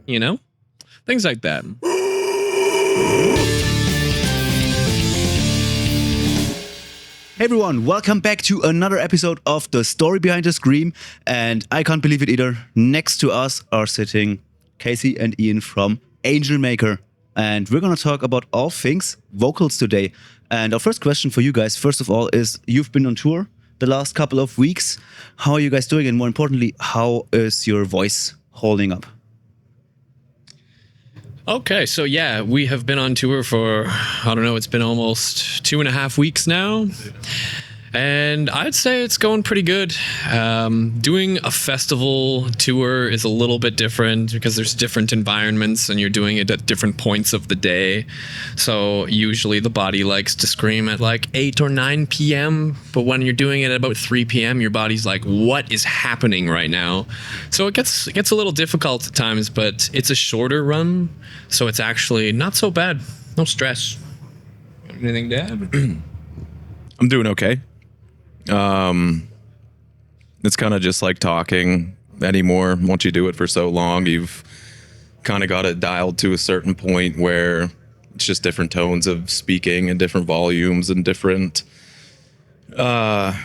you know? Things like that. Hey everyone, welcome back to another episode of The Story Behind the Scream. And I can't believe it either. Next to us are sitting Casey and Ian from AngelMaker. And we're going to talk about all things vocals today. And our first question for you guys, first of all, is you've been on tour the last couple of weeks. How are you guys doing? And more importantly, how is your voice holding up? Okay, so yeah, we have been on tour for, I don't know, it's been almost 2.5 weeks now. And I'd say it's going pretty good. Doing a festival tour is a little bit different because there's different environments and you're doing it at different points of the day. So usually the body likes to scream at like 8 or 9 p.m. But when you're doing it at about 3 p.m., your body's like, what is happening right now? So it gets a little difficult at times, but it's a shorter run. So it's actually not so bad. No stress. Anything to add? I'm doing okay. It's kind of just like talking anymore. Once you do it for so long, you've kind of got it dialed to a certain point where it's just different tones of speaking and different volumes and different, like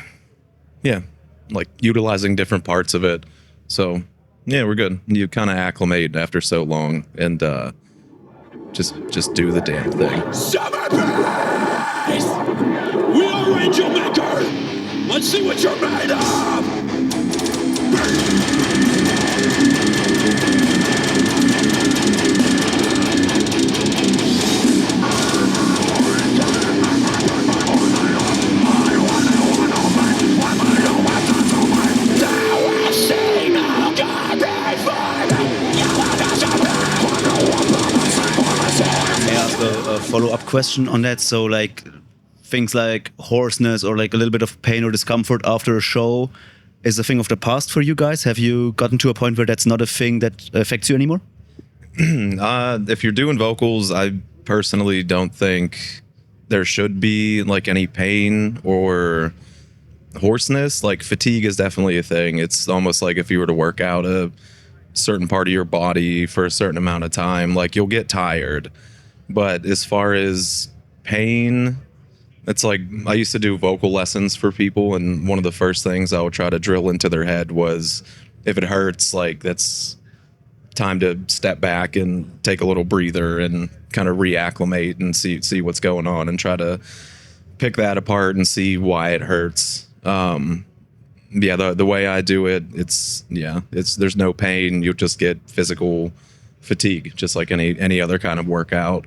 utilizing different parts of it. So yeah, we're good. You kind of acclimate after so long and, just do the damn thing. Summer Bass! We are AngelMaker! Let's see what you're made of! A follow-up question on that. So like things like hoarseness or like a little bit of pain or discomfort after a show is a thing of the past for you guys. Have you gotten to a point where that's not a thing that affects you anymore? If you're doing vocals, I personally don't think there should be like any pain or hoarseness. Like fatigue is definitely a thing. It's almost like if you were to work out a certain part of your body for a certain amount of time, like you'll get tired. But as far as pain, it's like I used to do vocal lessons for people, and one of the first things I would try to drill into their head was if it hurts, like that's time to step back and take a little breather and kind of reacclimate and see what's going on and try to pick that apart and see why it hurts. The way I do it, it's there's no pain. You'll just get physical fatigue, just like any other kind of workout.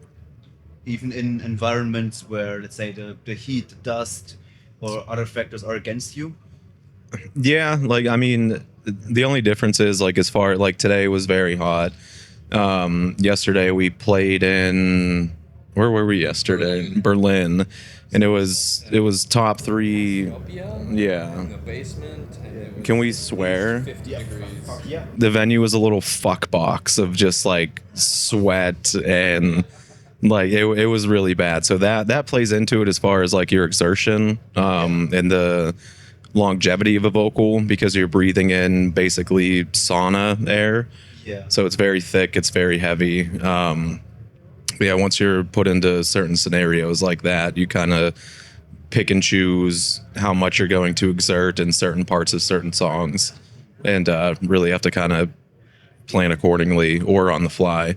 Even in environments where, let's say, the heat, dust, or other factors are against you? Yeah, like, I mean, the only difference is, like, as far, like, today was very hot. Yesterday we played in, where were we yesterday? Berlin. And it was top 3. Yeah. In the basement. Can we swear? 50 degrees. Yeah. The venue was a little fuck box of just, like, sweat and... like it was really bad. So that plays into it as far as like your exertion and the longevity of a vocal, because you're breathing in basically sauna air. Yeah. So it's very thick, it's very heavy. Once you're put into certain scenarios like that, you kind of pick and choose how much you're going to exert in certain parts of certain songs, and really have to kind of plan accordingly or on the fly.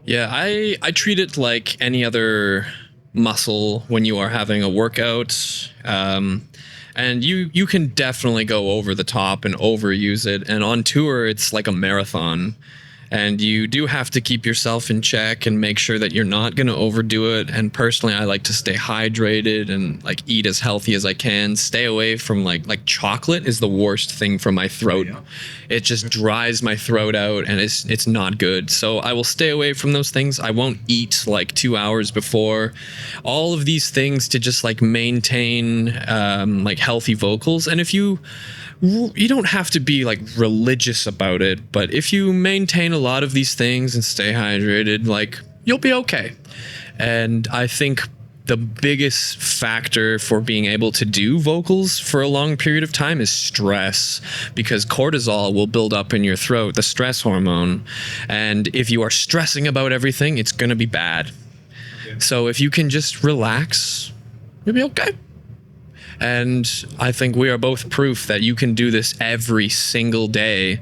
Yeah, I treat it like any other muscle when you are having a workout. And you can definitely go over the top and overuse it. And on tour, it's like a marathon. And you do have to keep yourself in check and make sure that you're not going to overdo it. And personally, I like to stay hydrated and like eat as healthy as I can. Stay away from like chocolate is the worst thing for my throat. Yeah. It just dries my throat out and it's not good. So I will stay away from those things. I won't eat like 2 hours before. All of these things to just like maintain like healthy vocals. And if you don't have to be like religious about it, but if you maintain a lot of these things and stay hydrated, like you'll be okay. And I think the biggest factor for being able to do vocals for a long period of time is stress, because cortisol will build up in your throat, the stress hormone. And if you are stressing about everything, it's going to be bad. So if you can just relax, you'll be okay. And I think we are both proof that you can do this every single day,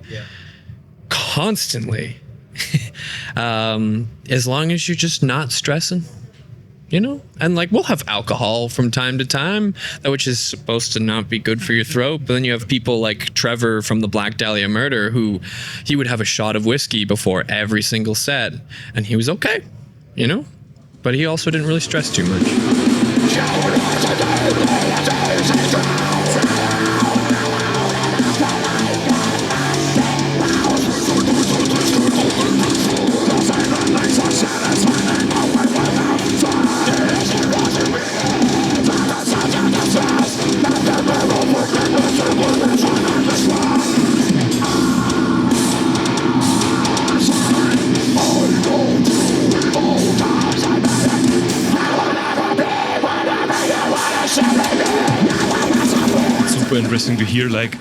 constantly, as long as you're just not stressing. You know, and like we'll have alcohol from time to time, which is supposed to not be good for your throat. But then you have people like Trevor from the Black Dahlia Murder, who he would have a shot of whiskey before every single set, and he was okay, you know. But he also didn't really stress too much. Super interesting to hear. Like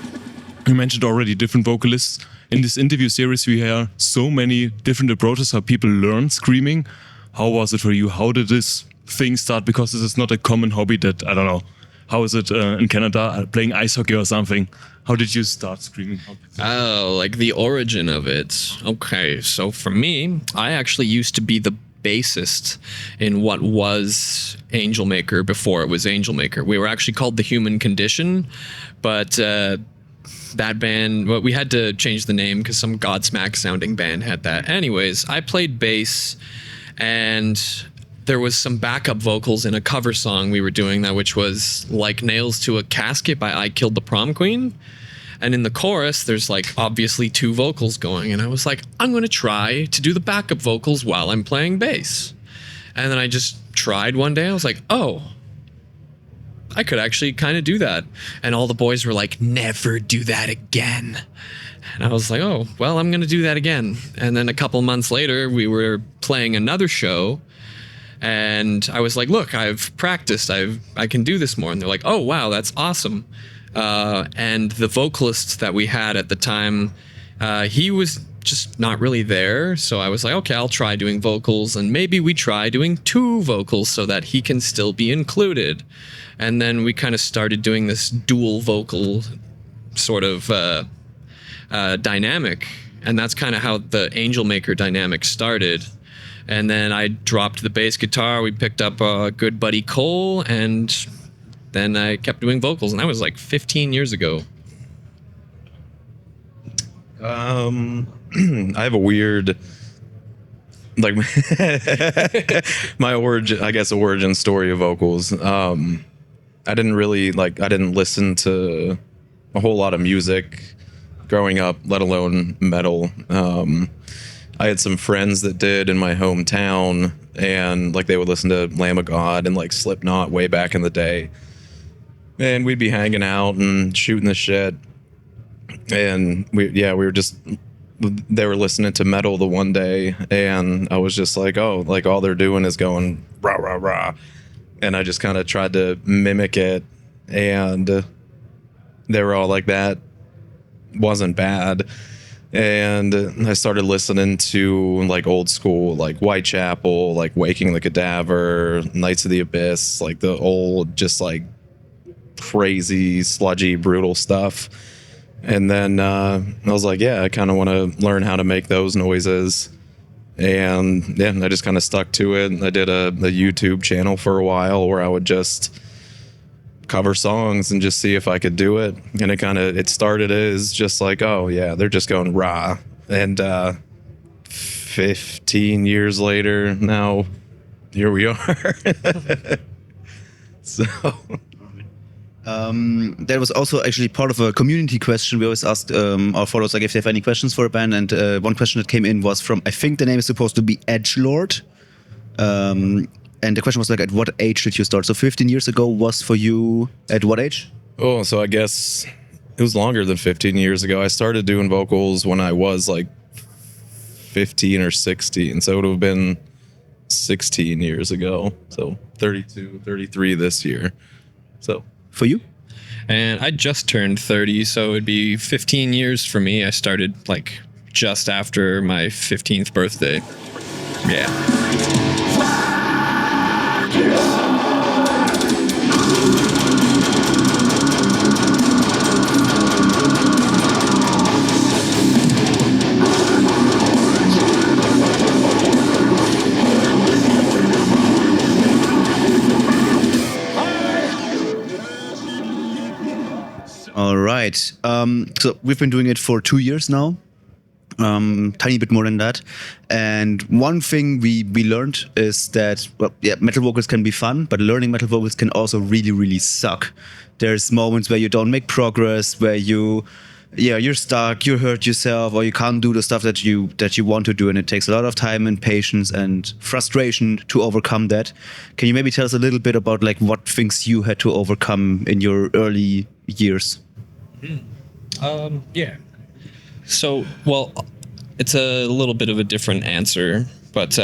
you mentioned already, different vocalists in this interview series. We hear so many different approaches how people learn screaming. How was it for you? How did this thing start? Because this is not a common hobby that, I don't know, how is it in Canada, playing ice hockey or something? How did you start screaming? Oh, like the origin of it. Okay, so for me, I actually used to be the bassist in what was AngelMaker before it was AngelMaker. We were actually called The Human Condition, but that band, well, we had to change the name because some Godsmack sounding band had that. Anyways, I played bass, and there was some backup vocals in a cover song we were doing that, which was Like Nails to a Casket by I Killed the Prom Queen. And in the chorus, there's like obviously two vocals going. And I was like, I'm going to try to do the backup vocals while I'm playing bass. And then I just tried one day. I was like, oh, I could actually kind of do that. And all the boys were like, never do that again. And I was like, oh, well, I'm going to do that again. And then a couple months later, we were playing another show. And I was like, look, I've practiced. I can do this more. And they're like, oh, wow, that's awesome. And the vocalist that we had at the time, he was just not really there. So I was like, okay, I'll try doing vocals, and maybe we try doing two vocals so that he can still be included. And then we kind of started doing this dual vocal sort of dynamic. And that's kind of how the AngelMaker dynamic started. And then I dropped the bass guitar. We picked up good buddy Cole, and then I kept doing vocals, and that was like 15 years ago. I have a weird, like, my origin story of vocals. I didn't listen to a whole lot of music growing up, let alone metal. I had some friends that did in my hometown, and like they would listen to Lamb of God and like Slipknot way back in the day. And we'd be hanging out and shooting the shit. And they were listening to metal the one day, and I was just like, oh, like all they're doing is going rah, rah, rah. And I just kind of tried to mimic it, and they were all like, that wasn't bad. And I started listening to like old school, like Whitechapel, like Waking the Cadaver, Knights of the Abyss, like the old, just like crazy, sludgy, brutal stuff. And then I was like, yeah, I kind of want to learn how to make those noises. And yeah, I just kind of stuck to it. I did a YouTube channel for a while where I would just cover songs and just see if I could do it. And it started as just like, oh yeah, they're just going rah. And 15 years later, now here we are. So that was also actually part of a community question. We always asked our followers like if they have any questions for a band, and one question that came in was from, I think the name is supposed to be Edgelord. And the question was like, at what age did you start? So 15 years ago was for you at what age? Oh, so I guess it was longer than 15 years ago. I started doing vocals when I was like 15 or 16. So it would have been 16 years ago. So 32, 33 this year. So For you? And I just turned 30, so it'd be 15 years for me. I started like just after my 15th birthday. Yeah. All right. So we've been doing it for 2 years now. Tiny bit more than that. And one thing we learned is that, well, yeah, metal vocals can be fun, but learning metal vocals can also really, really suck. There's moments where you don't make progress, where you're stuck, you hurt yourself, or you can't do the stuff that you want to do, and it takes a lot of time and patience and frustration to overcome that. Can you maybe tell us a little bit about like what things you had to overcome in your early years? Yeah. So, well, it's a little bit of a different answer, but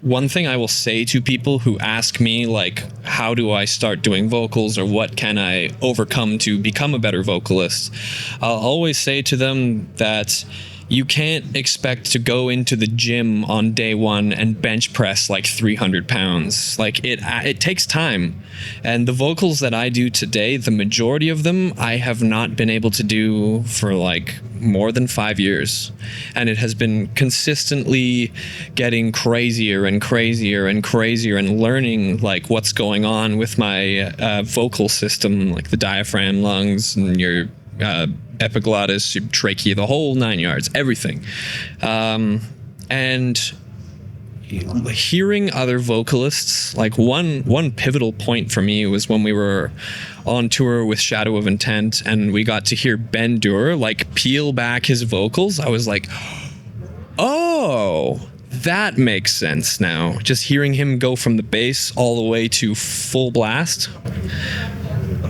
one thing I will say to people who ask me, like, how do I start doing vocals or what can I overcome to become a better vocalist? I'll always say to them that you can't expect to go into the gym on day one and bench press like 300 pounds. Like it takes time. And the vocals that I do today, the majority of them, I have not been able to do for like more than 5 years. And it has been consistently getting crazier and crazier and crazier and learning like what's going on with my vocal system, like the diaphragm, lungs, and your epiglottis, your trachea, the whole 9 yards, everything. And hearing other vocalists, like one pivotal point for me was when we were on tour with Shadow of Intent and we got to hear Ben Dure like peel back his vocals. I was like, oh, that makes sense now. Just hearing him go from the bass all the way to full blast.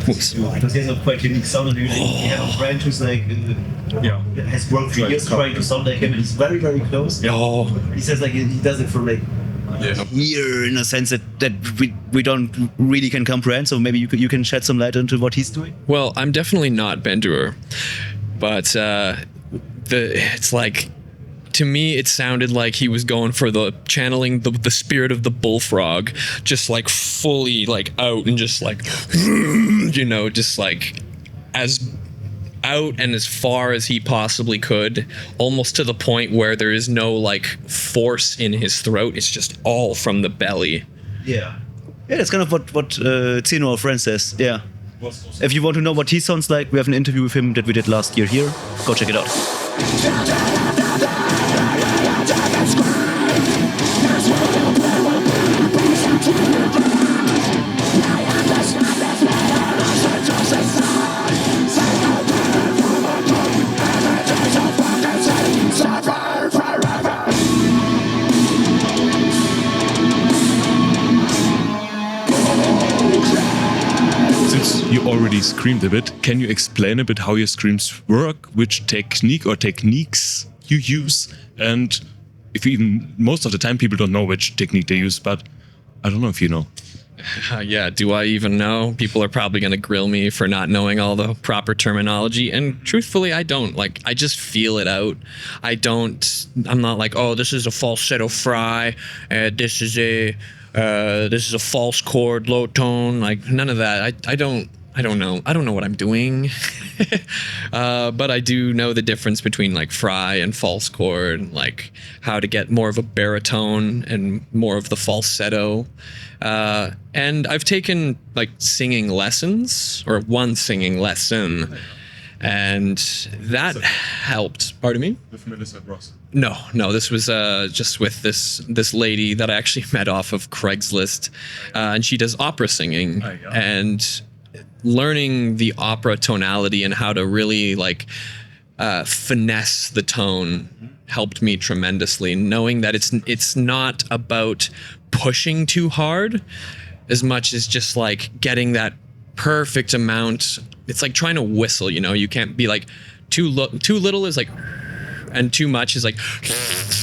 Das ist auch quite unique sound, and usually you have a friend who's like, has worked for years trying to sound like him, and he's very, very close. Oh. He says like he does it for like a year in a sense that we don't really can comprehend. So maybe you can shed some light into what he's doing. Well, I'm definitely not Ben Dure, but it's like, to me, it sounded like he was going for the channeling the spirit of the bullfrog, just like fully like out and just like, you know, just like as out and as far as he possibly could, almost to the point where there is no like force in his throat. It's just all from the belly. Yeah, that's kind of what Zeno, our friend, says. Yeah. If you want to know what he sounds like, we have an interview with him that we did last year here. Go check it out. Since you already screamed a bit, can you explain a bit how your screams work, which technique or techniques you use? And if you even, most of the time people don't know which technique they use, but I don't know if you know. Yeah, do I even know? People are probably going to grill me for not knowing all the proper terminology. And truthfully, I don't. Like, I just feel it out. I'm not like, oh, this is a falsetto fry. This is a false chord, low tone. Like, none of that. I don't know. I don't know what I'm doing. But I do know the difference between like fry and false chord, like how to get more of a baritone and more of the falsetto. And I've taken like singing lessons, or one singing lesson, and that helped. Pardon me? With Melissa Ross. No, this was just with this lady that I actually met off of Craigslist, and she does opera singing. And learning the opera tonality and how to really like finesse the tone helped me tremendously. Knowing that it's not about pushing too hard as much as just like getting that perfect amount. It's like trying to whistle, you know. You can't be like too little is like, and too much is like,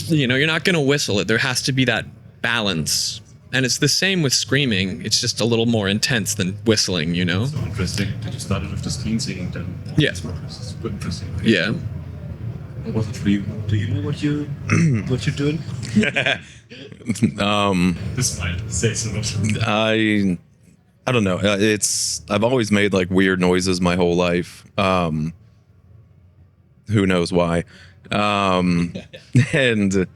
you know, you're not gonna whistle it. There has to be that balance. And it's the same with screaming. It's just a little more intense than whistling, you know? So interesting. Did you start with the screen singing then? Yeah. This is super interesting. Yeah. What was it for you? Do you know what you're doing? This might say so much. I don't know. I've always made like weird noises my whole life. Who knows why? And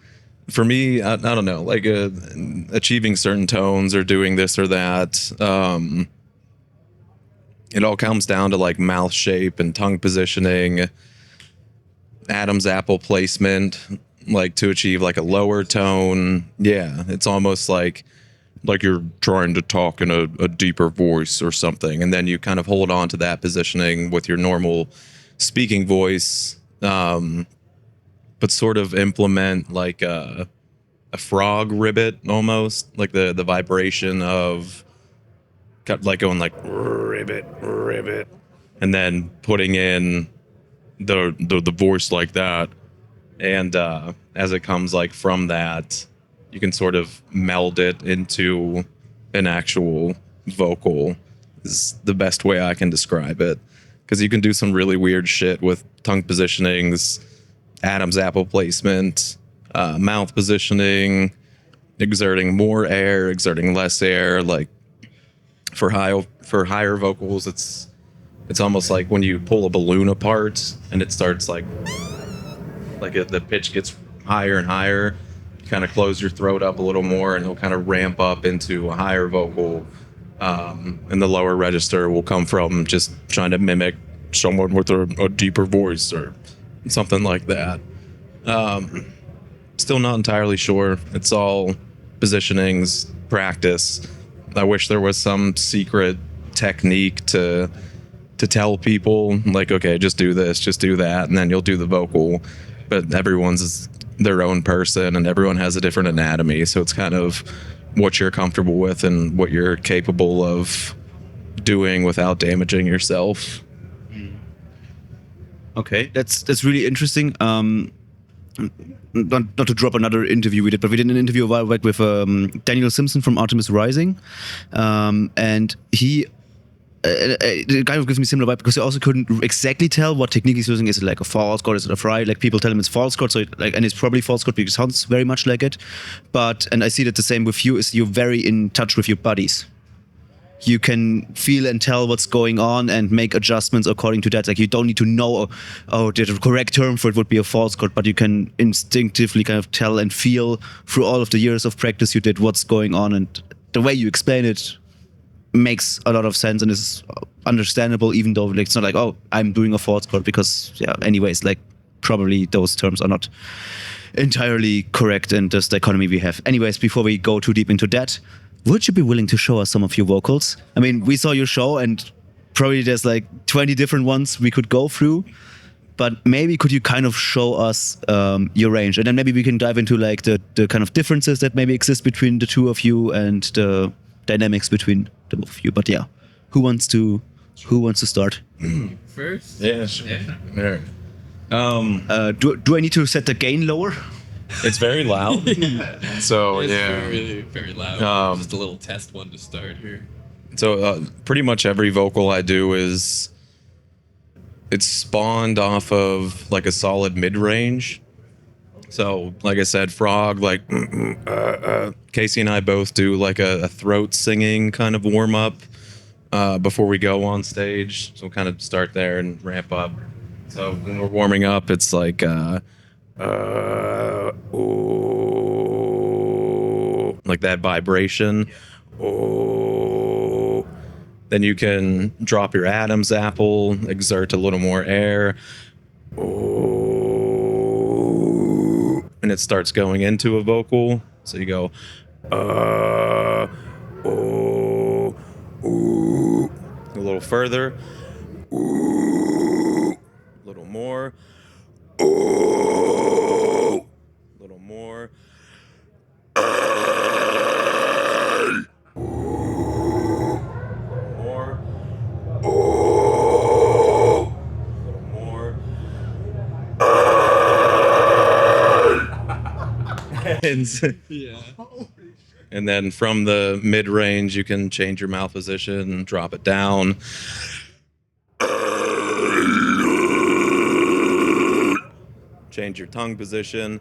for me, I don't know, like achieving certain tones or doing this or that. It all comes down to like mouth shape and tongue positioning, Adam's apple placement, like to achieve like a lower tone. Yeah, it's almost like you're trying to talk in a deeper voice or something, and then you kind of hold on to that positioning with your normal speaking voice, but sort of implement like a frog ribbit almost, like the vibration of like going like ribbit, and then putting in the voice like that, and as it comes like from that, you can sort of meld it into an actual vocal. Is the best way I can describe it, because you can do some really weird shit with tongue positionings, Adam's apple placement, mouth positioning, exerting more air, exerting less air. Like for higher vocals, it's almost like when you pull a balloon apart and it starts like the pitch gets higher and higher. You kind of close your throat up a little more, and it'll kind of ramp up into a higher vocal. And the lower register will come from just trying to mimic someone with a deeper voice or something like that. Still not entirely sure. It's all positionings, practice. I wish there was some secret technique to tell people, like, okay, just do this, just do that, and then you'll do the vocal. But everyone's their own person, and everyone has a different anatomy, so it's kind of what you're comfortable with and what you're capable of doing without damaging yourself. Okay, that's really interesting. Not to drop another interview we did, but we did an interview a while back with Daniel Simpson from Artemis Rising, and he it kind of gives me similar vibe, because he also couldn't exactly tell what technique he's using. Is it like a false chord? Is it a fry? Like people tell him it's false chord, so and it's probably false chord because it sounds very much like it. And I see that the same with you, is you're very in touch with your bodies. You can feel and tell what's going on and make adjustments according to that. Like you don't need to know, the correct term for it would be a false chord, but you can instinctively kind of tell and feel through all of the years of practice you did what's going on, and the way you explain it makes a lot of sense and is understandable, even though like, it's not like, oh, I'm doing a false chord, because anyways, like probably those terms are not entirely correct in this dichotomy we have. Anyways, before we go too deep into that, would you be willing to show us some of your vocals? I mean, we saw your show and probably there's like 20 different ones we could go through, but maybe could you kind of show us your range, and then maybe we can dive into like the kind of differences that maybe exist between the two of you and the dynamics between the both of you. But yeah, who wants to start? First? Yeah, sure. Yeah. Do I need to set the gain lower? It's very loud. So It's yeah. very, very loud. Just a little test one to start here. So pretty much every vocal I do it's spawned off of like a solid mid-range. So like I said, frog, like Casey and I both do like a throat singing kind of warm-up before we go on stage. So we'll kind of start there and ramp up. So when we're warming up, it's like ooh, like that vibration. Ooh. Then you can drop your Adam's apple, exert a little more air. Ooh. And it starts going into a vocal. So you go ooh, ooh. A little further. Ooh. A little more. Ooh. A little more. More. Ooh. A little more. And Yeah. And then from the mid range, you can change your mouth position and drop it down. Change your tongue position.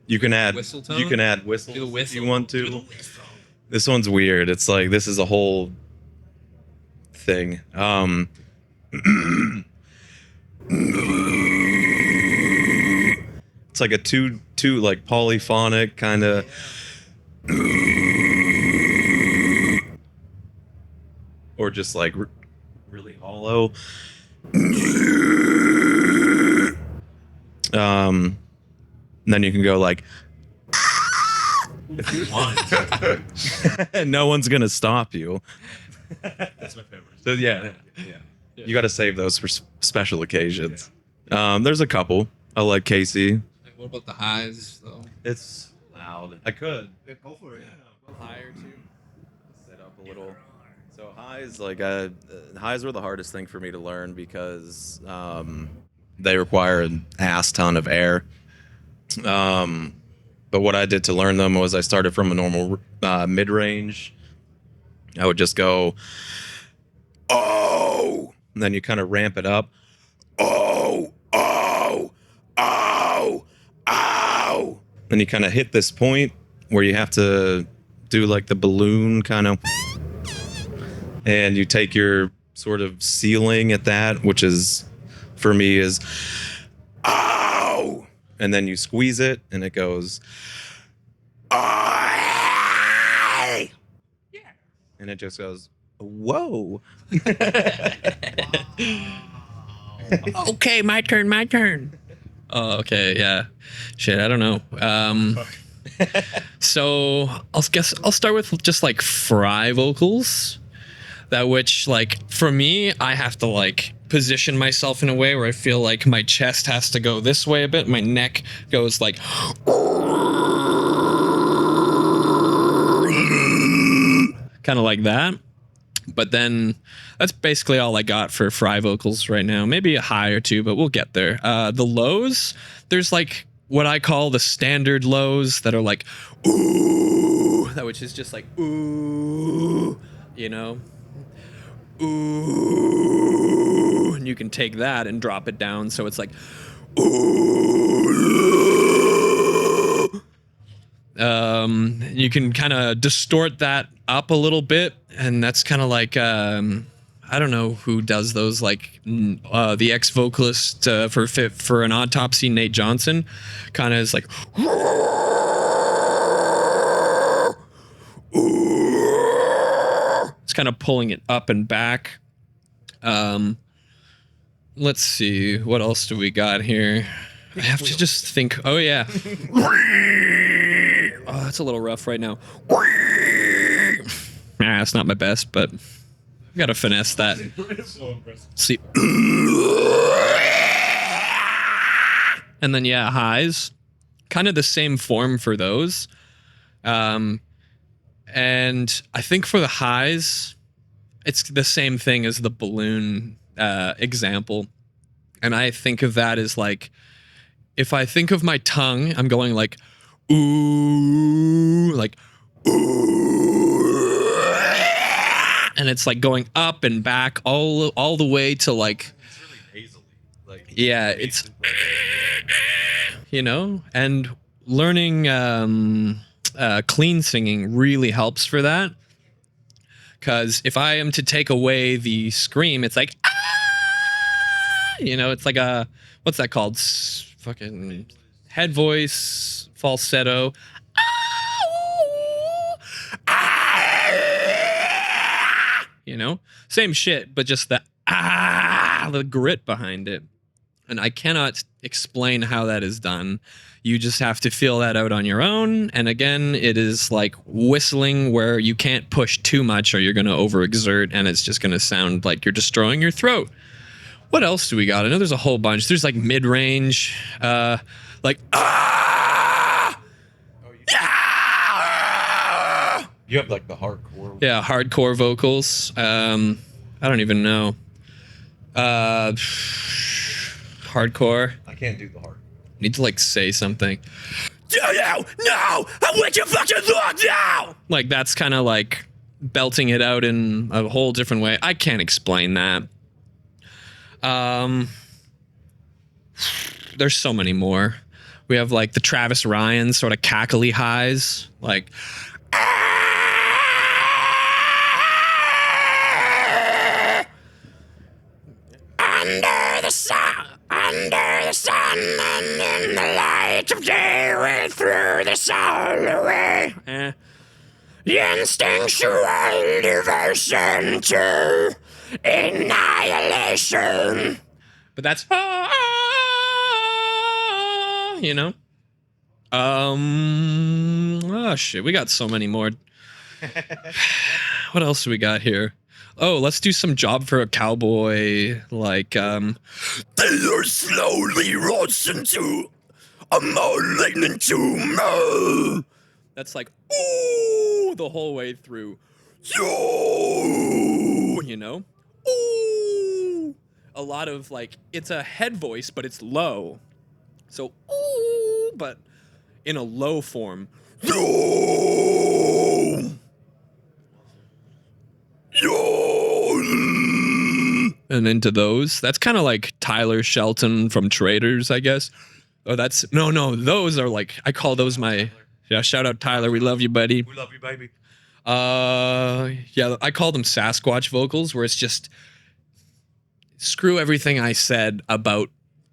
You can add Whistle tone? you can add whistles Do the if whistle. you want to. This one's weird. It's like this is a whole thing. It's like a two like polyphonic kind of. Or just like really hollow. And then you can go like. If you want. No one's gonna stop you. That's my favorite. So yeah. You got to save those for special occasions. There's a couple. I like Casey. What about the highs though? It's loud. I could Go for it. Higher too. set up a little. So highs, like highs were the hardest thing for me to learn because they require an ass ton of air. But what I did to learn them was I started from a normal mid range. I would just go, oh, and then you kind of ramp it up. Oh, oh, oh, oh. Then you kind of hit this point where you have to do like the balloon kind of, and you take your sort of ceiling at that, which is, for me, is, ow, and then you squeeze it and it goes, "Aye." And it just goes, whoa. Okay, my turn. Oh, okay, yeah. Shit, I don't know. So I'll start with just like fry vocals. That which, like, for me, I have to like position myself in a way where I feel like my chest has to go this way a bit. My neck goes like kind of like that. But then that's basically all I got for fry vocals right now. Maybe a high or two, but we'll get there. The lows, there's like what I call the standard lows that are like, ooh, that which is just like, ooh, you know? Ooh. And you can take that and drop it down. So it's like, ooh. You can kind of distort that up a little bit, and that's kind of like I don't know who does those, like the ex vocalist for an Autopsy, Nate Johnson, kind of is like, it's kind of pulling it up and back. Let's see, what else do we got here? I have to just think. Oh yeah. Oh, that's a little rough right now. Nah, it's not my best, but I gotta finesse that. So impressive. See. And then yeah, highs. Kind of the same form for those. And I think for the highs, it's the same thing as the balloon example. And I think of that as like, if I think of my tongue, I'm going like, ooh, like, ooh. And it's like going up and back all the way to like, It's really nasally. Like, yeah, it's, you know, and learning clean singing really helps for that. Because if I am to take away the scream, it's like, ah! You know, it's like a, what's that called? Fucking head voice, falsetto. You know, same shit, but just the grit behind it. And I cannot explain how that is done. You just have to feel that out on your own. And again, it is like whistling where you can't push too much or you're going to overexert and it's just going to sound like you're destroying your throat. What else do we got? I know there's a whole bunch. There's like mid-range, like, you have like the hardcore. yeah, hardcore vocals. I don't even know. Hardcore. I can't do the hard. need to like say something. Do you know what you fucking look now? Like that's kind of like belting it out in a whole different way. I can't explain that. There's so many more. We have like the Travis Ryan sort of cackly highs, like under the sun, and in the light of day, way through the soul away. Instinctual devotion to annihilation. but that's you know. Oh shit, we got so many more. What else do we got here? Oh, let's do some Job for a Cowboy, like They are slowly rotting to a malignant tumor. that's like ooh the whole way through. Yo! You know? Ooh. A lot of like it's a head voice, but it's low. So ooh, but in a low form. Yo! Yo! And into those. That's kind of like Tyler Shelton from Traders, I guess. Oh, that's no. Those are like I call those my shout out Tyler. We love you, buddy. We love you, baby. Yeah, I call them Sasquatch vocals, where it's just screw everything I said about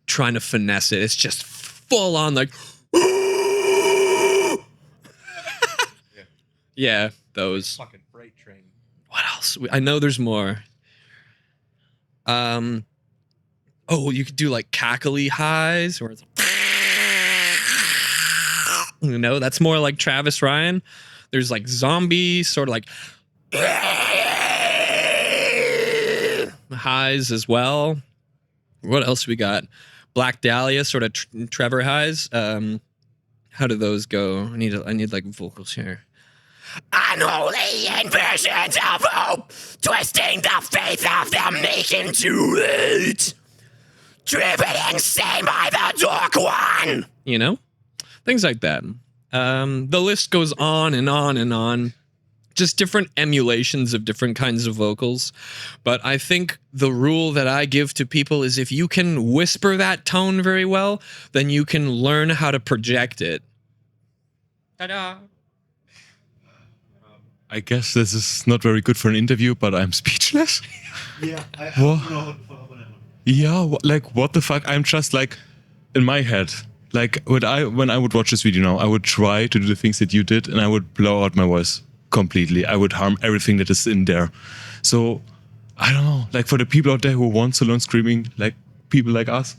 trying to finesse it. It's just full on like yeah, those. Fucking freight train. What else? I know there's more. Oh, you could do like cackly highs, where it's you know, that's more like Travis Ryan. There's like zombie, sort of like highs as well. What else we got? Black Dahlia, sort of Trevor highs. How do those go? I need like vocals here. Unholy inversions of hope, twisting the faith of the meek into hate, driven insane by the dark one. You know, things like that. The list goes on and on and on. Just different emulations of different kinds of vocals. But I think the rule that I give to people is if you can whisper that tone very well, then you can learn how to project it. Ta-da. I guess this is not very good for an interview, but I'm speechless. Yeah, I What? don't know how to follow up on that one. Yeah, like what the fuck? I'm just like in my head. Like when I would watch this video now, I would try to do the things that you did, and I would blow out my voice completely. I would harm everything that is in there. So I don't know. Like for the people out there who want to learn screaming, like people like us,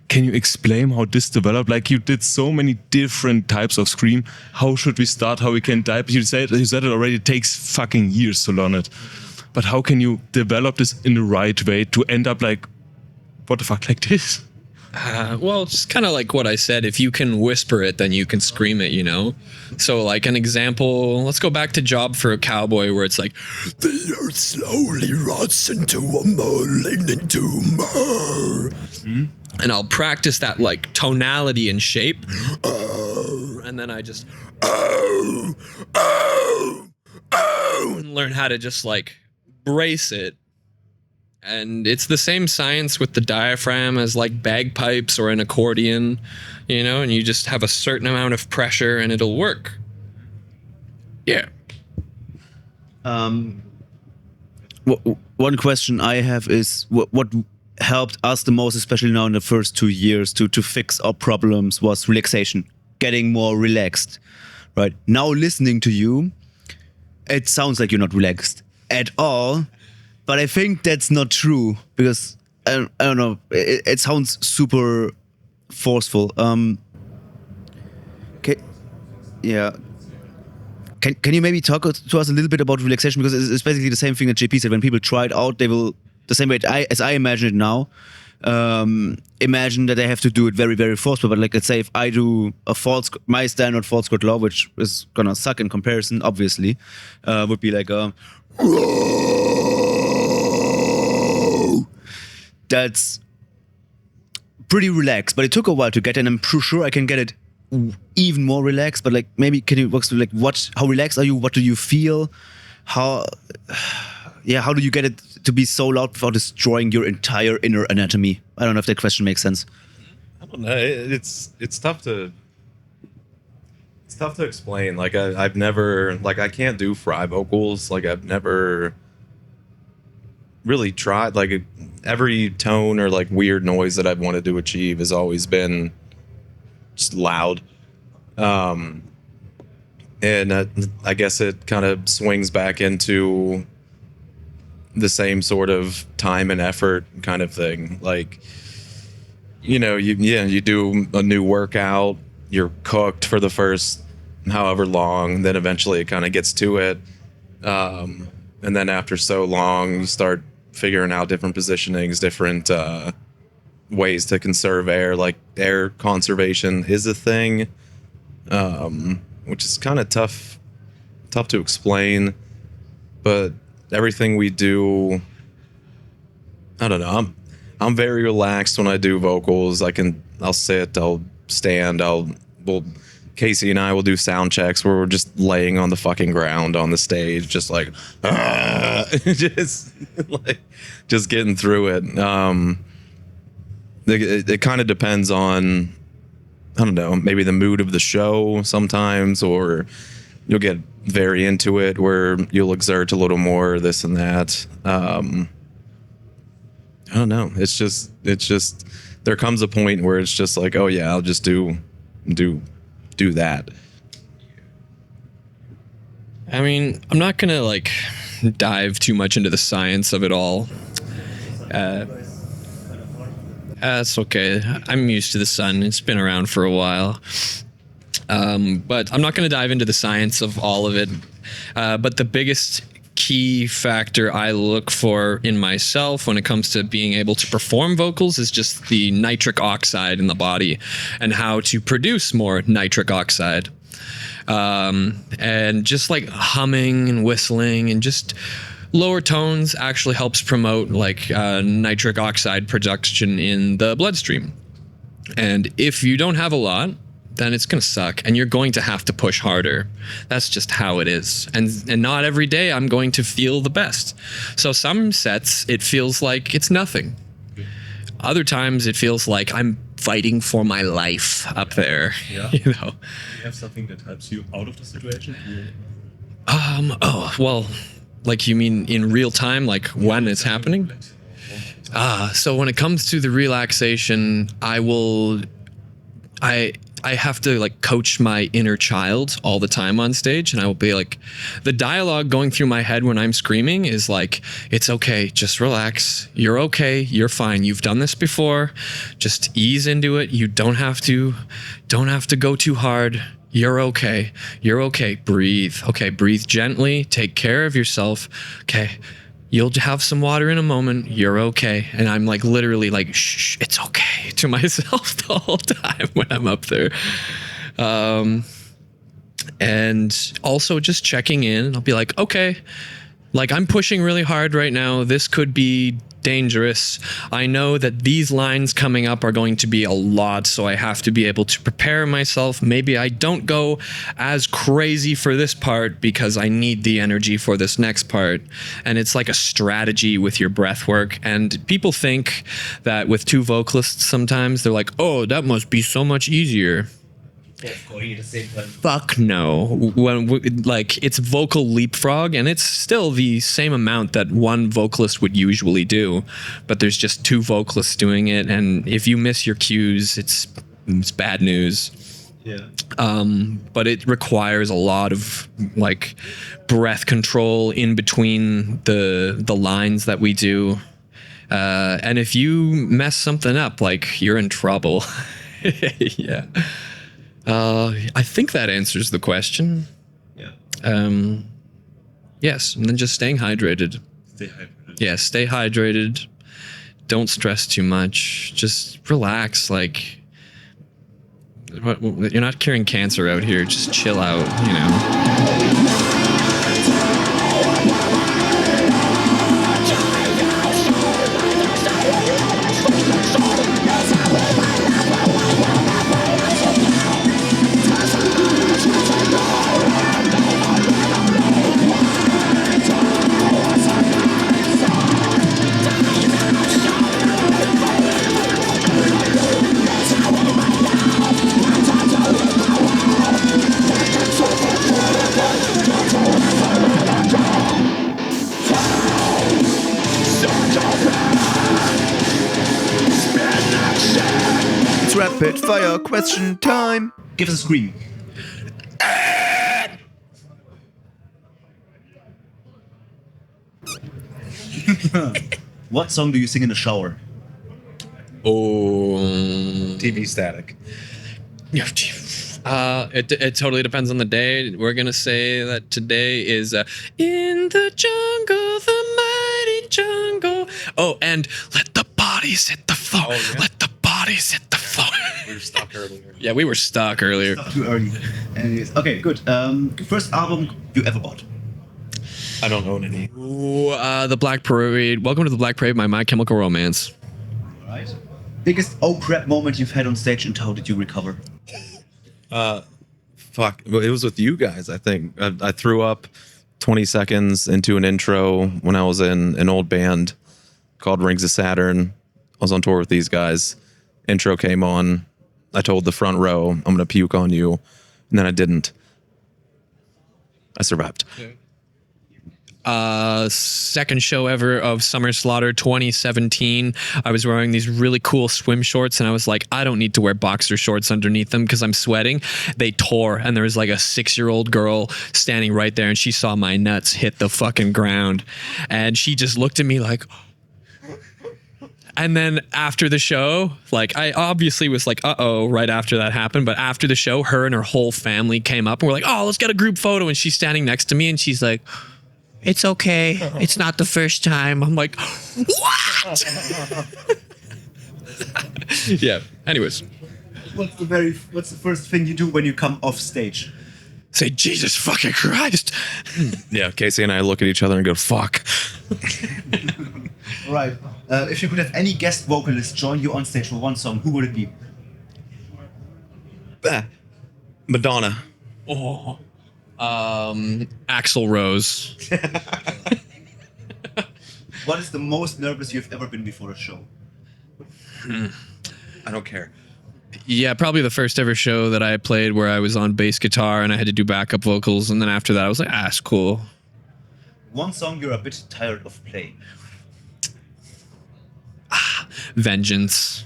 can you explain how this developed? Like you did so many different types of scream. How should we start? How we can type? You said it already. It takes fucking years to learn it. But how can you develop this in the right way to end up like, what the fuck, like this? Well, it's kind of like what I said. If you can whisper it, then you can scream it, you know? So, like, an example, let's go back to Job for a Cowboy, where it's like, The earth slowly rots into a malignant tumor. and I'll practice that, like, tonality and shape. And then I just, and learn how to just, like, brace it. And it's the same science with the diaphragm as like bagpipes or an accordion, you know, and you just have a certain amount of pressure and it'll work. Yeah. One question I have is what helped us the most, especially now in the first 2 years, to fix our problems was relaxation, getting more relaxed. Right now, listening to you, it sounds like you're not relaxed at all. But I think that's not true because I don't know. It sounds super forceful. Yeah. Can you maybe talk to us a little bit about relaxation, because it's basically the same thing that JP said. When people try it out, they will the same way as I imagine it now. Imagine that they have to do it very, very forceful. But like, let's say if I do my standard false chord law, which is gonna suck in comparison, obviously, would be like a. That's pretty relaxed, but it took a while to get in. I'm sure I can get it even more relaxed, but like maybe can you walk through like how relaxed are you? What do you feel? How do you get it to be so loud without destroying your entire inner anatomy? I don't know if that question makes sense. I don't know. It's tough to explain. Like I've never, like, I can't do fry vocals. Like I've never really tried. Like every tone or like weird noise that I've wanted to achieve has always been just loud. And I guess it kind of swings back into the same sort of time and effort kind of thing. Like, you know, you do a new workout, you're cooked for the first however long, then eventually it kind of gets to it. And then after so long, you start figuring out different positionings, different ways to conserve air. Like air conservation is a thing, which is kind of tough to explain. But everything we do, I don't know. I'm very relaxed when I do vocals. I'll sit, I'll stand, Casey and I will do sound checks where we're just laying on the fucking ground on the stage, just like, just getting through it. It kind of depends on, I don't know, maybe the mood of the show sometimes, or you'll get very into it where you'll exert a little more, this and that. I don't know. It's just there comes a point where it's just like, oh yeah, I'll just do that. I mean, I'm not gonna like dive too much into the science of it all. That's okay. I'm used to the sun. It's been around for a while. But I'm not going to dive into the science of all of it. But the biggest key factor I look for in myself when it comes to being able to perform vocals is just the nitric oxide in the body and how to produce more nitric oxide. And just like humming and whistling and just lower tones actually helps promote like nitric oxide production in the bloodstream. And if you don't have a lot, then it's going to suck and you're going to have to push harder. That's just how it is. And not every day I'm going to feel the best. So some sets, it feels like it's nothing. Other times it feels like I'm fighting for my life up there. Yeah. You know? Do you have something that helps you out of the situation? Oh, well, like you mean in real time, like when it's happening? So when it comes to the relaxation, I have to like coach my inner child all the time on stage, and I will be like, the dialogue going through my head when I'm screaming is like, it's okay, just relax, you're okay, you're fine, you've done this before, just ease into it, you don't have to go too hard, you're okay, breathe, okay, breathe gently, take care of yourself, okay, you'll have some water in a moment, you're okay. And I'm like literally like, shh, it's okay to myself the whole time when I'm up there. And also just checking in, I'll be like, okay, like I'm pushing really hard right now, this could be dangerous. I know that these lines coming up are going to be a lot, so I have to be able to prepare myself. Maybe I don't go as crazy for this part because I need the energy for this next part. And it's like a strategy with your breath work. And people think that with two vocalists sometimes, they're like, oh, that must be so much easier. Fuck no. Like it's vocal leapfrog, and it's still the same amount that one vocalist would usually do, but there's just two vocalists doing it, and if you miss your cues, it's bad news. Yeah. But it requires a lot of like breath control in between the lines that we do, and if you mess something up, like you're in trouble. Yeah. I think that answers the question. Yeah. Yes, and then just staying hydrated. Stay hydrated. Yeah, stay hydrated. Don't stress too much. Just relax. Like, you're not curing cancer out here. Just chill out, you know. It's rapid fire question time. Give us a scream. What song do you sing in the shower? Oh, TV static. It totally depends on the day. We're gonna say that today is in the jungle, the mighty jungle. Oh, and let the bodies hit the floor. Oh, yeah. Let the bodies hit the floor. We were stuck earlier. Yeah, we were stuck earlier. Not too early. Anyways, okay, good. First album you ever bought? I don't own any. Ooh, the Black Parade. Welcome to the Black Parade by My Chemical Romance. Right. Biggest oh crap moment you've had on stage, and how did you recover? Fuck. Well, it was with you guys, I think. I threw up 20 seconds into an intro when I was in an old band called Rings of Saturn. I was on tour with these guys. Intro came on. I told the front row, I'm going to puke on you. And then I didn't. I survived. Second show ever of Summer Slaughter 2017. I was wearing these really cool swim shorts and I was like, I don't need to wear boxer shorts underneath them because I'm sweating. They tore and there was like a 6-year-old girl standing right there and she saw my nuts hit the fucking ground and she just looked at me like, and then after the show, like I obviously was like, uh-oh, right after that happened. But after the show, her and her whole family came up and were like, oh, let's get a group photo. And she's standing next to me and she's like, it's okay. It's not the first time. I'm like, what? Yeah. Anyways. What's the first thing you do when you come off stage? Say, Jesus fucking Christ. Yeah, Casey and I look at each other and go, fuck. Right. If you could have any guest vocalist join you on stage for one song, who would it be? Madonna. Oh. Axl Rose. What is the most nervous you've ever been before a show? I don't care. Yeah, probably the first ever show that I played where I was on bass guitar and I had to do backup vocals. And then after that, I was like, it's cool. One song you're a bit tired of playing. Vengeance.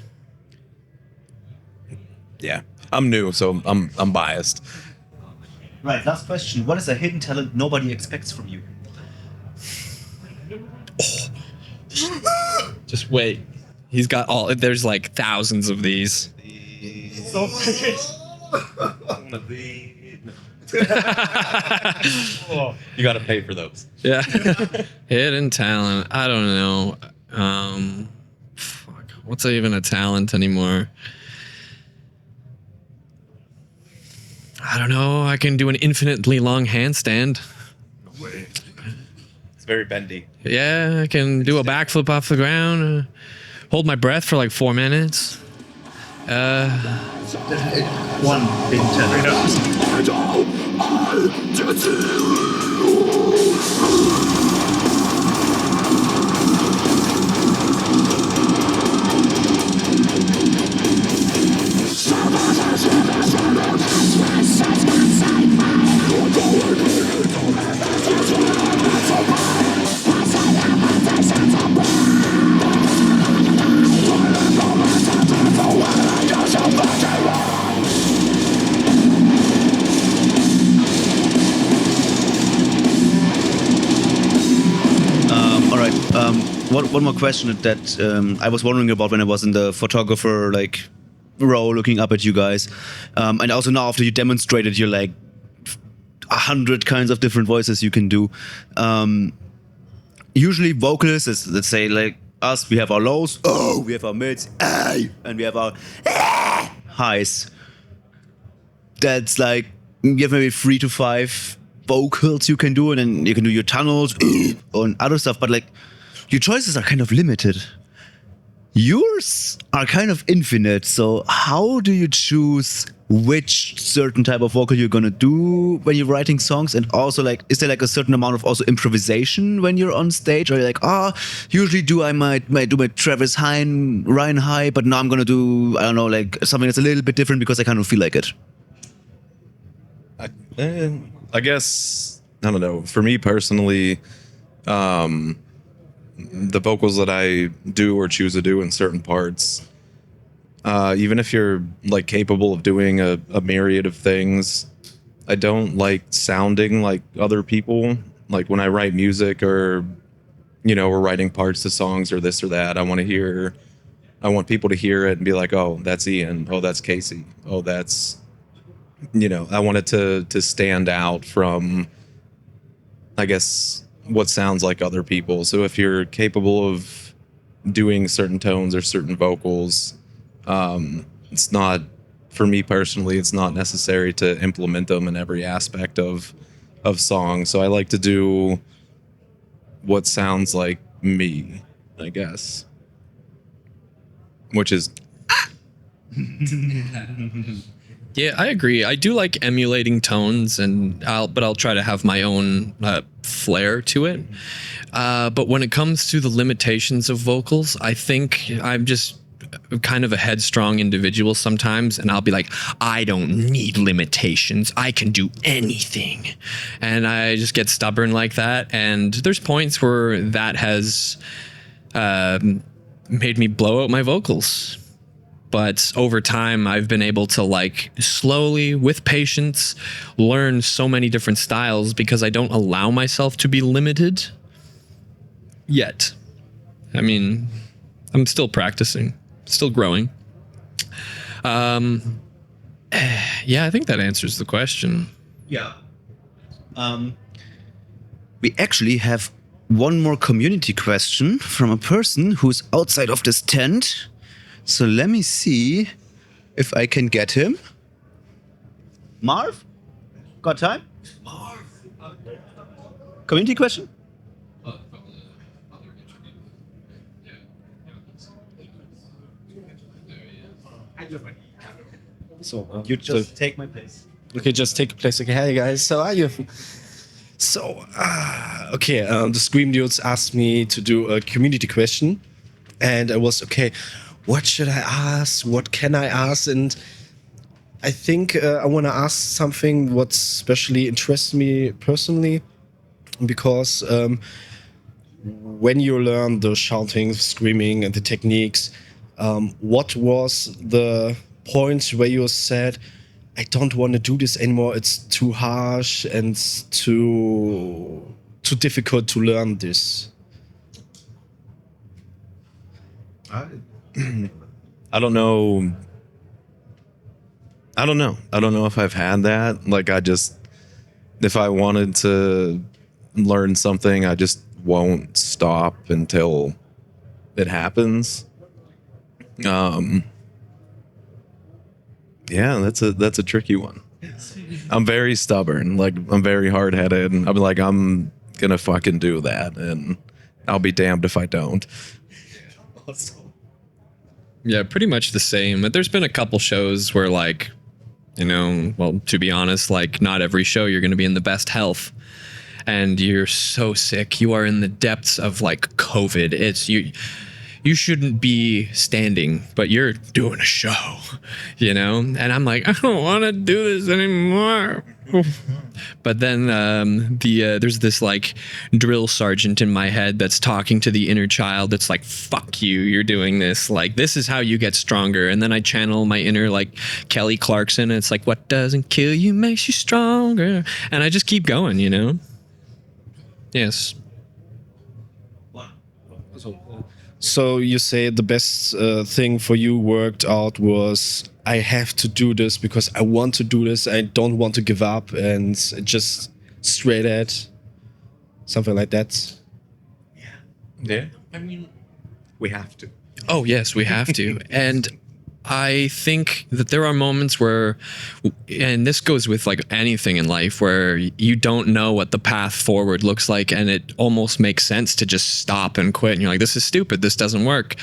Yeah. I'm new, so I'm biased. Right, last question. What is a hidden talent nobody expects from you? Just wait. He's got there's like thousands of these. So You got to pay for those. Yeah. Hidden talent. I don't know. Fuck. What's even a talent anymore? I don't know. I can do an infinitely long handstand. No way. It's very bendy. Yeah, I can do a backflip off the ground. Hold my breath for like 4 minutes. one hidden talent. One more question that I was wondering about when I was in the photographer row looking up at you guys, and also now after you demonstrated your 100 kinds of different voices you can do. Usually vocalists, let's say us, we have our lows, we have our mids, and we have our highs. That's you have maybe 3 to 5 vocals you can do, and then you can do your tunnels and other stuff, but your choices are kind of limited. Yours are kind of infinite. So how do you choose which certain type of vocal you're gonna do when you're writing songs? And also is there a certain amount of also improvisation when you're on stage? Or you're usually I might do my Travis Ryan high, but now I'm gonna do, I don't know, something that's a little bit different because I kind of feel like it. I guess, I don't know. For me personally, the vocals that I do or choose to do in certain parts, Even if you're like capable of doing a myriad of things, I don't like sounding like other people. Like when I write music or, you know, we're writing parts to songs or this or that, I want people to hear it and be like, oh, that's Ian. Oh, that's Casey. Oh, that's, you know, I want it to stand out from, I guess, what sounds like other people. So if you're capable of doing certain tones or certain vocals, it's not, for me personally, it's not necessary to implement them in every aspect of songs. So I like to do what sounds like me, I guess. Which is Yeah, I agree. I do like emulating tones, but I'll try to have my own flair to it. But when it comes to the limitations of vocals, I think I'm just kind of a headstrong individual sometimes, and I'll be like, I don't need limitations. I can do anything. And I just get stubborn like that. And there's points where that has made me blow out my vocals. But over time, I've been able to like slowly, with patience, learn so many different styles because I don't allow myself to be limited yet. I mean, I'm still practicing, still growing. Yeah, I think that answers the question. Yeah. We actually have one more community question from a person who's outside of this tent. So let me see if I can get him. Marv? Got time? Community question? So You just take my place. okay, just take a place. Okay, hey guys, how are you? So okay, the Scream Dudes asked me to do a community question, and I was okay. What should I ask? What can I ask? And I think I want to ask something what especially interests me personally, because when you learn the shouting, screaming, and the techniques, what was the point where you said, I don't want to do this anymore. It's too harsh and too difficult to learn this. I don't know. I don't know if I've had that. Like, if I wanted to learn something, I just won't stop until it happens. Yeah, that's a tricky one. I'm very stubborn. Like, I'm very hard-headed. And I'm like, I'm gonna fucking do that, and I'll be damned if I don't. Yeah, pretty much the same. But there's been a couple shows where, like, you know, well, to be honest, like, not every show you're going to be in the best health. And you're so sick. You are in the depths of, like, COVID. It's you shouldn't be standing, but you're doing a show, you know? And I'm like, I don't want to do this anymore. But then there's this like drill sergeant in my head that's talking to the inner child that's like, fuck you, you're doing this. Like, this is how you get stronger. And then I channel my inner like Kelly Clarkson. And it's like, what doesn't kill you makes you stronger. And I just keep going, you know? Yes. So you say the best thing for you worked out was, I have to do this because I want to do this. I don't want to give up, and just straight at something like that. Yeah. I mean, we have to. Oh, yes, we have to. And I think that there are moments where, and this goes with like anything in life, where you don't know what the path forward looks like, and it almost makes sense to just stop and quit. And you're like, this is stupid. This doesn't work.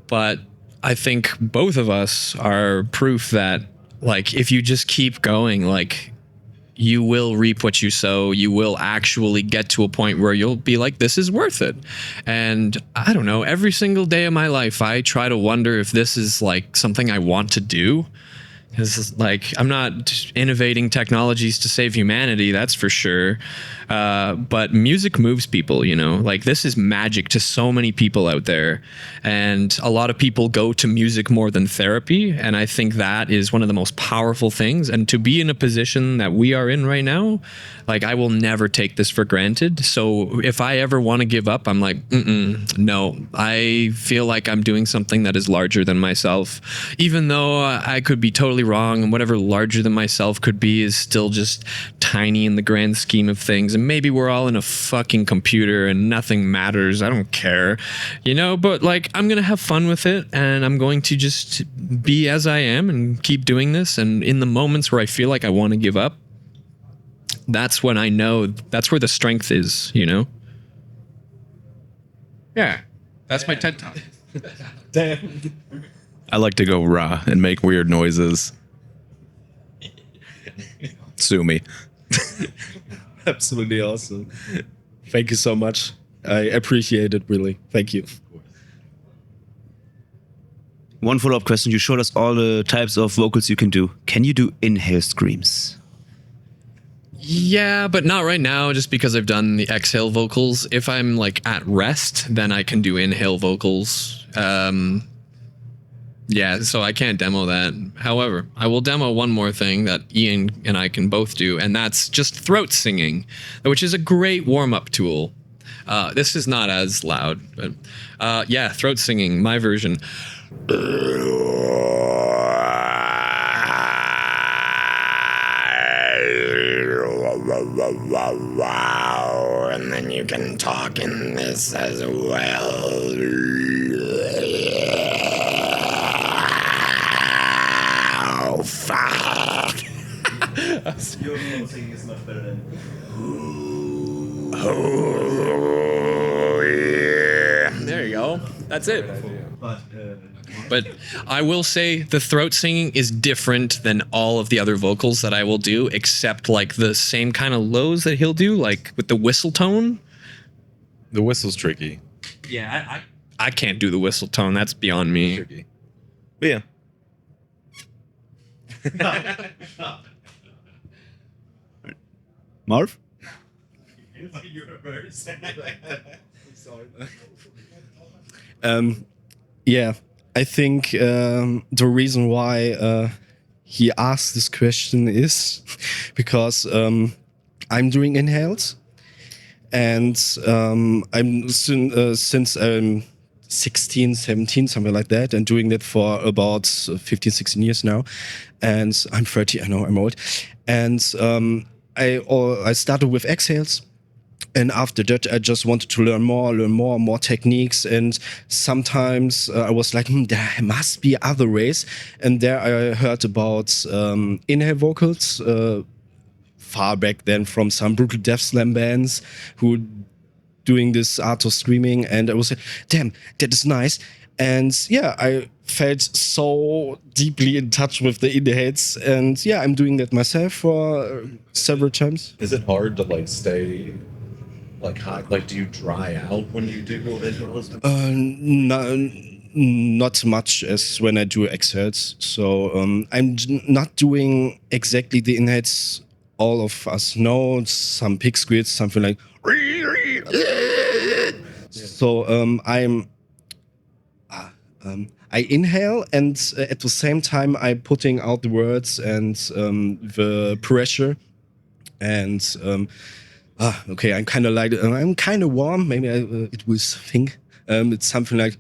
But I think both of us are proof that, like, if you just keep going, like, you will reap what you sow. You will actually get to a point where you'll be like, this is worth it. And I don't know, every single day of my life, I try to wonder if this is like something I want to do. It's like, I'm not innovating technologies to save humanity, that's for sure. But music moves people, you know, like this is magic to so many people out there. And a lot of people go to music more than therapy. And I think that is one of the most powerful things. And to be in a position that we are in right now, like I will never take this for granted. So if I ever want to give up, I'm like, no, I feel like I'm doing something that is larger than myself, even though I could be totally wrong, and whatever larger than myself could be is still just tiny in the grand scheme of things. And maybe we're all in a fucking computer and nothing matters. I don't care, you know, but like I'm going to have fun with it, and I'm going to just be as I am and keep doing this. And in the moments where I feel like I want to give up, that's when I know that's where the strength is, you know? Yeah. That's my TED Talk. Damn. I like to go raw and make weird noises. Sue me. Absolutely awesome. Thank you so much. I appreciate it, really. Thank you. One follow-up question. You showed us all the types of vocals you can do. Can you do inhale screams? Yeah, but not right now, just because I've done the exhale vocals. If I'm like at rest, then I can do inhale vocals. Yeah, so I can't demo that. However, I will demo one more thing that Ian and I can both do, and that's just throat singing, which is a great warm-up tool. This is not as loud, but yeah, throat singing, my version. Wow, and then you can talk in this as well. Oh, fuck. Your singing is much better than. Oh, yeah. There you go. That's it. But But I will say the throat singing is different than all of the other vocals that I will do, except like the same kind of lows that he'll do, like with the whistle tone. The whistle's tricky. Yeah, I can't do the whistle tone. That's beyond me. Tricky. But yeah. Marv? Yeah, I think the reason why he asked this question is because I'm doing inhales, and I'm since I'm 16, 17, something like that, and doing that for about 15, 16 years now. And I'm 30, I know I'm old. And I started with exhales. And after that, I just wanted to learn more techniques. And sometimes I was like, there must be other ways. And there I heard about inhale vocals far back then from some brutal death slam bands who doing this art of screaming. And I was like, damn, that is nice. And yeah, I felt so deeply in touch with the inhales. And yeah, I'm doing that myself for several times. Is it hard to like stay like high? Like, do you dry out when you do inhales? Not much as when I do exhales. So I'm not doing exactly the inhales all of us know. Some pig squeals, something like. So I inhale, and at the same time I'm putting out the words and the pressure. And okay, I'm kind of like I'm kind of warm. Maybe it will think it's something like.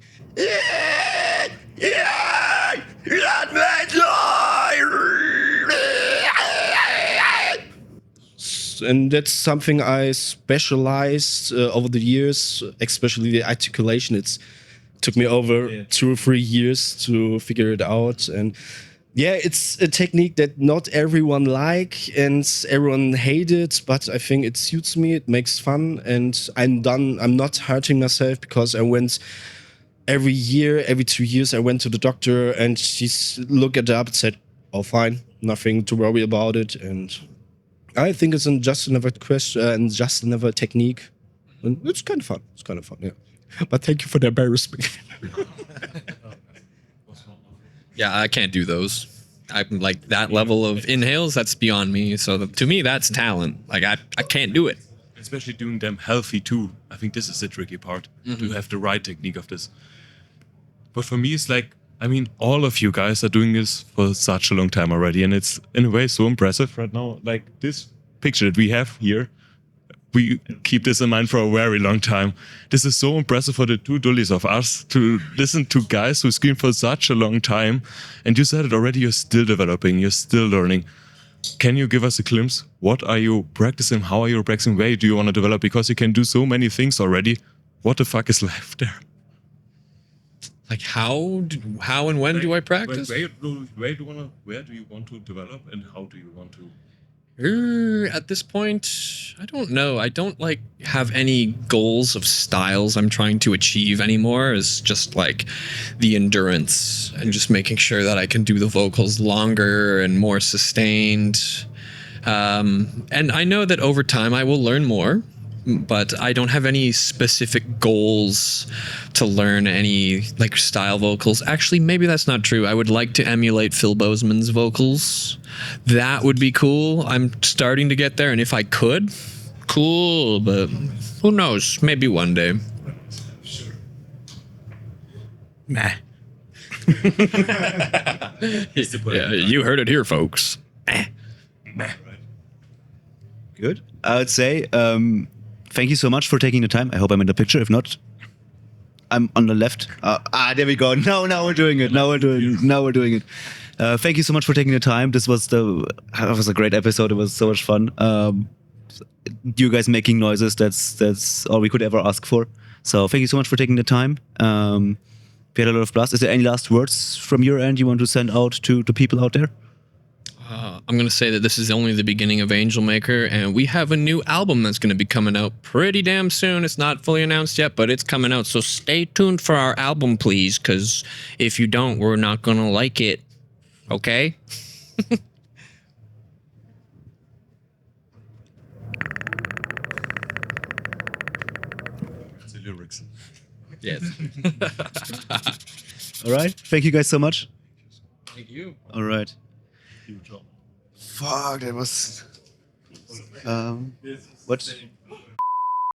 And that's something I specialized over the years, especially the articulation. It took me over 2 or 3 years to figure it out. And yeah, it's a technique that not everyone like and everyone hate it, but I think it suits me. It makes fun, and I'm not hurting myself because I went every 2 years, I went to the doctor and she looked it up and said, "Oh, fine, nothing to worry about it." And I think it's just another question and just another technique. And it's kind of fun. Yeah. But thank you for the embarrassment. Yeah, I can't do those. I'm like that level of inhales. That's beyond me. So to me, that's talent. Like I can't do it. Especially doing them healthy too. I think this is the tricky part, to have the right technique of this. But for me, it's like, I mean, all of you guys are doing this for such a long time already, and it's in a way so impressive right now. Like this picture that we have here, we keep this in mind for a very long time. This is so impressive for the two dullies of us to listen to guys who scream for such a long time. And you said it already, you're still developing, you're still learning. Can you give us a glimpse? What are you practicing? How are you practicing? Where do you want to develop? Because you can do so many things already. What the fuck is left there? Like how and when do I practice? Where do you want to develop, and how do you want to? At this point, I don't know. I don't like have any goals of styles I'm trying to achieve anymore. It's just like the endurance and just making sure that I can do the vocals longer and more sustained. And I know that over time I will learn more, but I don't have any specific goals to learn any like style vocals. Actually, maybe that's not true. I would like to emulate Phil Bozeman's vocals. That would be cool. I'm starting to get there, and if I could, cool, but who knows? Maybe one day. Nah. Yeah, you heard it here, folks. Good. I would say thank you so much for taking the time. I hope I'm in the picture. If not, I'm on the left. There we go. Now we're doing it. Now we're doing it. Thank you so much for taking the time. This was a great episode. It was so much fun. You guys making noises, that's all we could ever ask for. So thank you so much for taking the time. We had a lot of blast. Is there any last words from your end you want to send out to people out there? I'm going to say that this is only the beginning of AngelMaker, and we have a new album that's going to be coming out pretty damn soon. It's not fully announced yet, but it's coming out. So stay tuned for our album, please, because if you don't, we're not going to like it. Okay? The lyrics. Yes. All right. Thank you guys so much. Thank you. All right. Huge job. Fuck, that was. What?